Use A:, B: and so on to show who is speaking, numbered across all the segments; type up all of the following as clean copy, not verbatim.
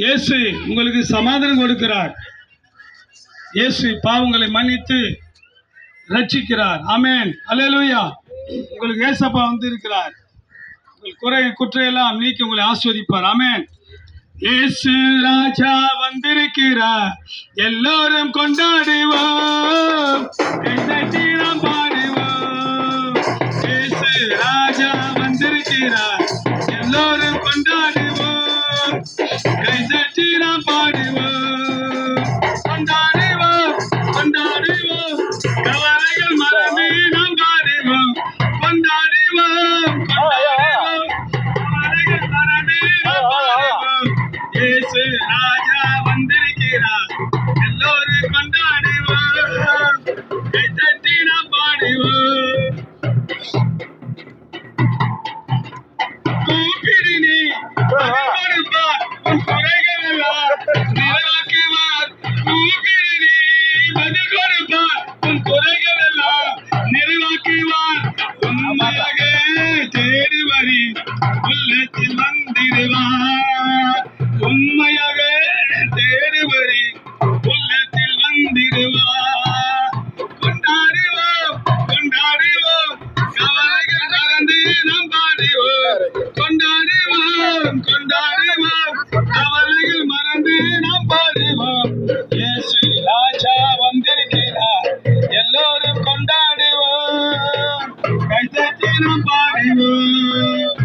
A: இயேசு உங்களுக்கு சமாதானம் கொடுக்கிறார். இயேசு பாவங்களை மன்னித்து ரட்சிக்கிறார். ஆமென், அல்லேலூயா. உங்களுக்கு ஏசப்பா வந்து இருக்கிறார். உங்கள் குறை குற்றையெல்லாம் நீக்கி உங்களை ஆஸ்வதிப்பார். ஆமென். இயேசு ராஜா வந்திருக்கிறார், எல்லோரும் கொண்டாடுவோம், நாம் பாடுவோம். இயேசு ராஜா வந்திருக்கிறார், எல்லோரும் கொண்டாடுவோம், கைதட்டி நாம் பாடுவோம். கொண்டாடுவோம் கொண்டாடுவோம், கவலைகள் மறந்து நாம் பாடுவோம். கொண்டாடுவோம் கொண்டாடுவோம், கவலைகள் மறந்து நாம் பாடுவோம். இயேசு ராஜா வந்திருக்கிறார், எல்லோரும் கொண்டாடுவோம், கைதட்டி நாம் பாடுவோம். கூப்பிடு நீ கொடுப்பார், உன் குறைகள் எல்லாம் நிறைவாக்குவார். கூப்பிடு நீ பதில் கொடுப்பார், உன் குறைகள் எல்லாம் நிறைவாக்குவார். உண்மையாக தேடுவரி உள்ளத்தில் வந்திடுவார். உண்மையாக தேடுவரி உள்ளத்தில் வந்திடுவார். கொண்டாடுவோம் கொண்டாடுவோம், கவலைகள் மறந்து நாம் பாடுவோம். கொண்டாடுவோம் கொண்டாடுவோம், கவலைகள் மறந்து நாம் பாடுவோம். இயேசு ராஜா வந்திருக்கிறார், எல்லோரும் கொண்டாடுவோம், கைதட்டி நாம் பாடுவோம்.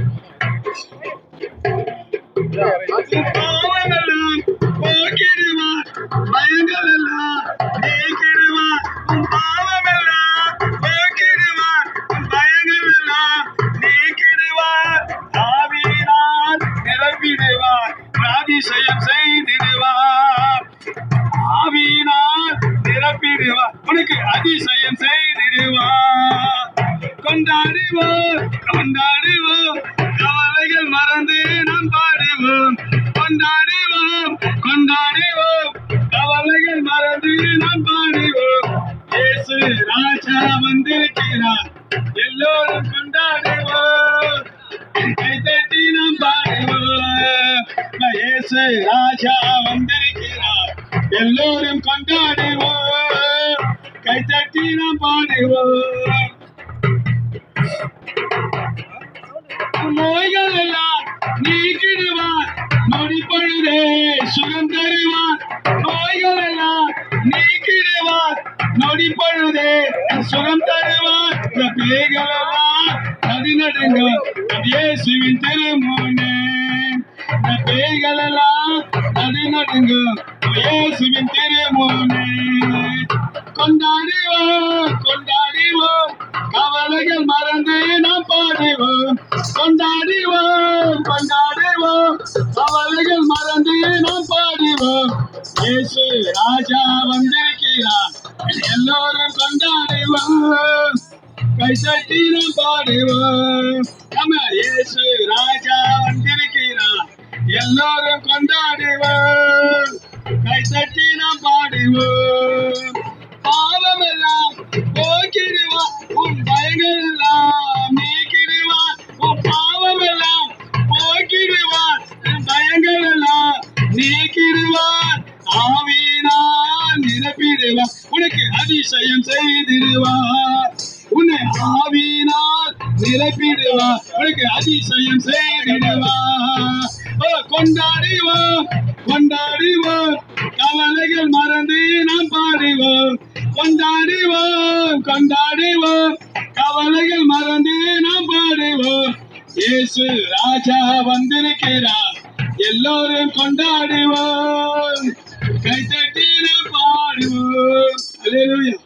A: பாவமெல்லாம் போக்கிடுவார், பயங்கள் எல்லாம் நீக்கிடுவார். பாவமெல்லாம் போக்கிடுவார், பயங்கள் எல்லாம் நீக்கிடுவார். ஆவியினால் நிரப்பிடுவார், அதிசயம் செய்திடுவார். ஆவியினால் நிரப்பிடுவார், உனக்கு அதிசயம் செய்திடுவார். கொண்டாடுவோம் கொண்டாடுவோம், கவலைகள் மறந்து நாம் பாடுவோம். கொண்டாடுவோம் கொண்டாடுவோம், கவலைகள் மறந்து நாம் பாடுவோம். இயேசு ராஜா வந்திருக்கிறார், எல்லோரும் கொண்டாடுவோம், கைதட்டி நாம் பாடுவோம். இயேசு ராஜா வந்திருக்கிறார், எல்லோரும் கொண்டாடுவோம், கைதட்டி நாம் பாடுவோம். நோய்கள் எல்லாம் நீக்கிடுவார், நொடி பொழுதே சுகம் தருவார். நோய்கள் எல்லாம் நீக்கிடுவார், நொடி பொழுதே சுகம் தருவார். பேய்கள் எல்லாம் நடுநடுங்கும் இயேசுவின் திருமுன்னே. பேய்கள் எல்லாம் நடுநடுங்கும் இயேசுவின் திருமுன்னே. கொண்டாடுவோம் கொண்டாடுவோம், கவலைகள் மறந்து நாம் பாடுவோம். கொண்டாடுவோம் கொண்டாடுவோம், கவலைகள் மறந்து நாம் பாடுவோம். இயேசு ராஜா வந்திருக்கிறார், எல்லோரும் கொண்டாடுவோம், கைதட்டி நாம் பாடுவோம். நம்ம இயேசு ராஜா வந்திருக்கிறார், எல்லோரும் கொண்டாடுவோம், கைதட்டி நாம் பாடுவோம். பாவமெல்லாம் போக்கிடுவார், உன் பயங்கள் எல்லாம் நீக்கிடுவார். உன் பாவமெல்லாம் போக்கிடுவார், உன் பயங்கள் எல்லாம் நீக்கிடுவார். ஆவியினால் நிரப்பிடுவார், உனக்கு அதிசயம் செய்திடுவார். உன்னை ஆவியினால் நிரப்பிடுவார், உனக்கு அதிசயம் செய்திடுவார். கொண்டாடுவோம் கொண்டாடுவோம், கவலைகள் மறந்து நாம் பாடுவோம். கொண்டாடுவோம் கொண்டாடுவோம், கவலைகள் மறந்து நாம் பாடுவோம். இயேசு ராஜா வந்திருக்கிறார், எல்லோரும் கொண்டாடுவோம், கைதட்டி நாம் பாடுவோம். அல்லேலூயா.